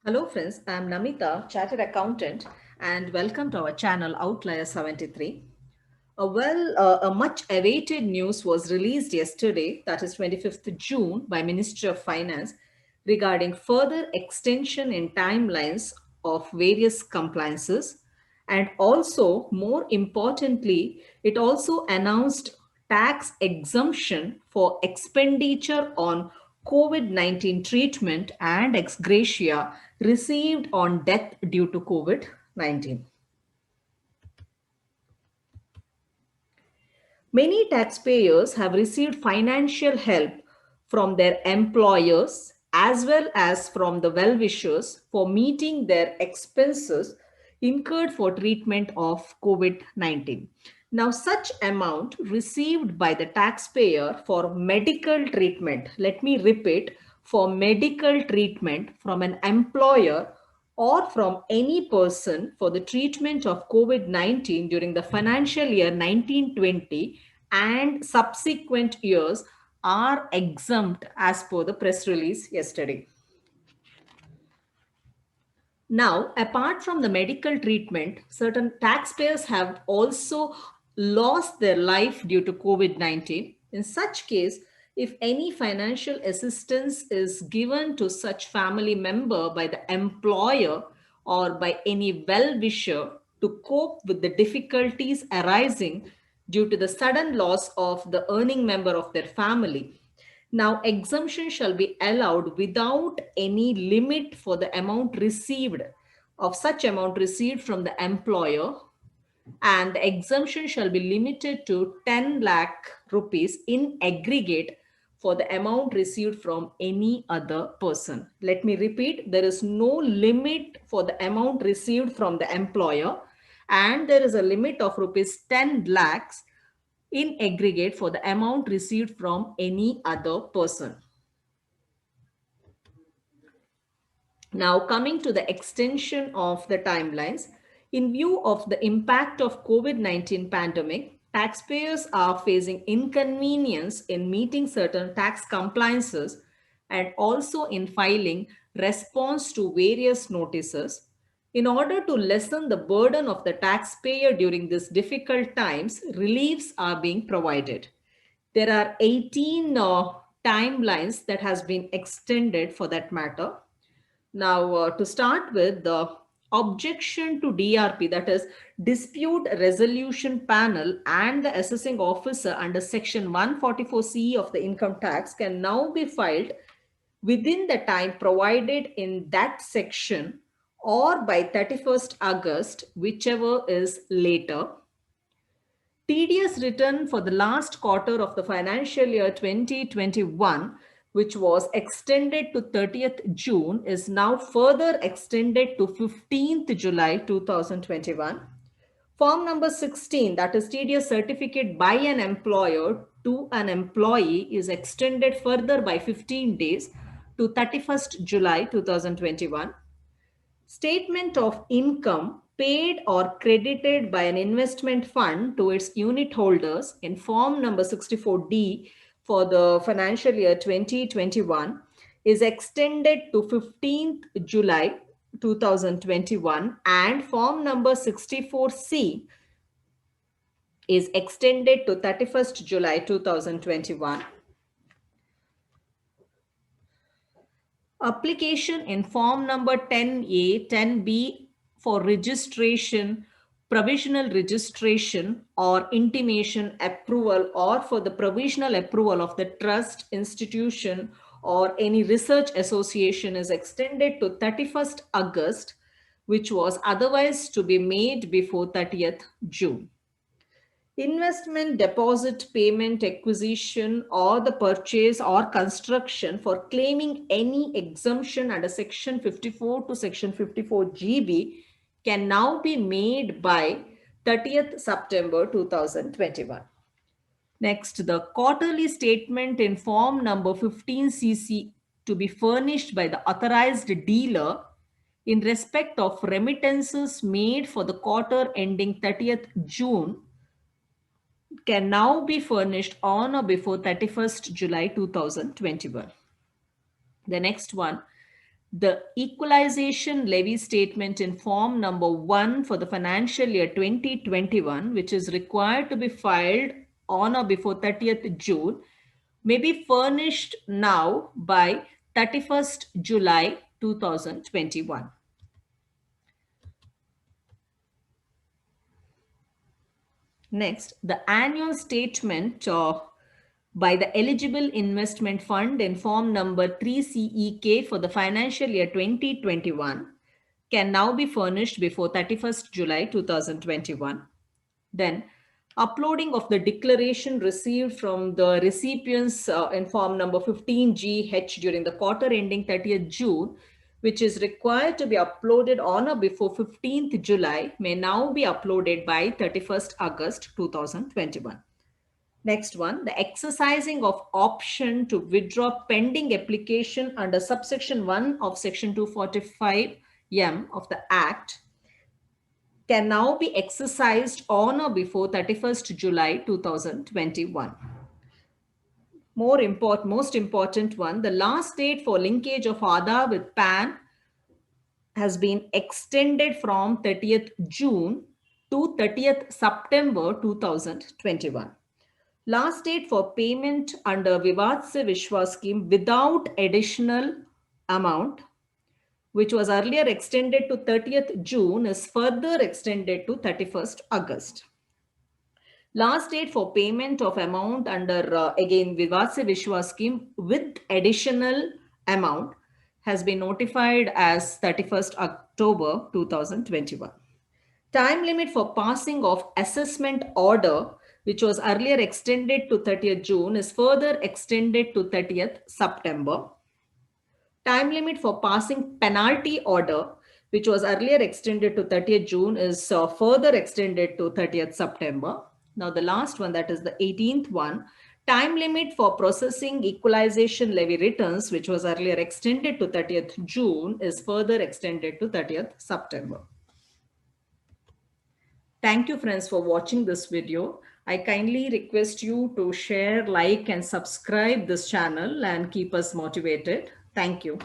Hello friends, I am Namita, Chartered Accountant, and welcome to our channel Outlier 73. A much awaited news was released yesterday, that is 25th June, by Ministry of Finance regarding further extension in timelines of various compliances. And also, more importantly, it also announced tax exemption for expenditure on COVID-19 treatment and ex gratia received on death due to COVID-19. Many taxpayers have received financial help from their employers as well as from the well wishers for meeting their expenses incurred for treatment of COVID 19. Now, such amount received by the taxpayer for medical treatment, let me repeat, for medical treatment from an employer or from any person for the treatment of COVID 19 during the financial year 1920 and subsequent years are exempt as per the press release yesterday. Now, apart from the medical treatment, certain taxpayers have also lost their life due to COVID 19. In such case, if any financial assistance is given to such family member by the employer or by any well-wisher to cope with the difficulties arising due to the sudden loss of the earning member of their family, now, exemption shall be allowed without any limit for the amount received of such amount received from the employer, and the exemption shall be limited to 10 lakh rupees in aggregate for the amount received from any other person. Let me repeat, there is no limit for the amount received from the employer, and there is a limit of rupees 10 lakhs in aggregate for the amount received from any other person. Now, coming to the extension of the timelines, in view of the impact of COVID-19 pandemic, taxpayers are facing inconvenience in meeting certain tax compliances and also in filing response to various notices. In order to lessen the burden of the taxpayer during these difficult times, reliefs are being provided. There are 18 timelines that has been extended for that matter. Now, to start with, the objection to DRP, that is Dispute Resolution Panel, and the assessing officer under Section 144C of the income tax can now be filed within the time provided in that section or by 31st August, whichever is later. TDS return for the last quarter of the financial year 2021, which was extended to 30th June, is now further extended to 15th July 2021. Form number 16, that is TDS certificate by an employer to an employee, is extended further by 15 days to 31st July 2021. Statement of income paid or credited by an investment fund to its unit holders in form number 64D for the financial year 2021 is extended to 15th July 2021, and form number 64C is extended to 31st July 2021. Application in form number 10A, 10B for registration, provisional registration or intimation approval, or for the provisional approval of the trust, institution or any research association is extended to 31st August, which was otherwise to be made before 30th June. Investment, deposit, payment, acquisition, or the purchase or construction for claiming any exemption under Section 54 to Section 54GB can now be made by 30th September 2021. Next, the quarterly statement in form number 15CC to be furnished by the authorized dealer in respect of remittances made for the quarter ending 30th June can now be furnished on or before 31st July 2021. The next one, the equalization levy statement in form number 1 for the financial year 2021, which is required to be filed on or before 30th June, may be furnished now by 31st July 2021. Next, the annual statement by the eligible investment fund in form number 3CEK for the financial year 2021 can now be furnished before 31st July 2021. Then uploading of the declaration received from the recipients in form number 15GH during the quarter ending 30th June, which is required to be uploaded on or before 15th July, may now be uploaded by 31st August 2021. Next one, the exercising of option to withdraw pending application under subsection 1 of section 245M of the Act can now be exercised on or before 31st July 2021. Most important one, the last date for linkage of Aadhaar with PAN has been extended from 30th June to 30th September 2021. Last date for payment under Vivad Se Vishwas scheme without additional amount, which was earlier extended to 30th June, is further extended to 31st August. Last date for payment of amount under, again, Vivad Se Vishwas scheme with additional amount has been notified as 31st October 2021. Time limit for passing of assessment order, which was earlier extended to 30th June, is further extended to 30th September. Time limit for passing penalty order, which was earlier extended to 30th June, is further extended to 30th September. Now the last one, that is the 18th one, time limit for processing equalization levy returns, which was earlier extended to 30th June, is further extended to 30th September. Thank you, friends, for watching this video. I kindly request you to share, like, and subscribe this channel and keep us motivated. Thank you.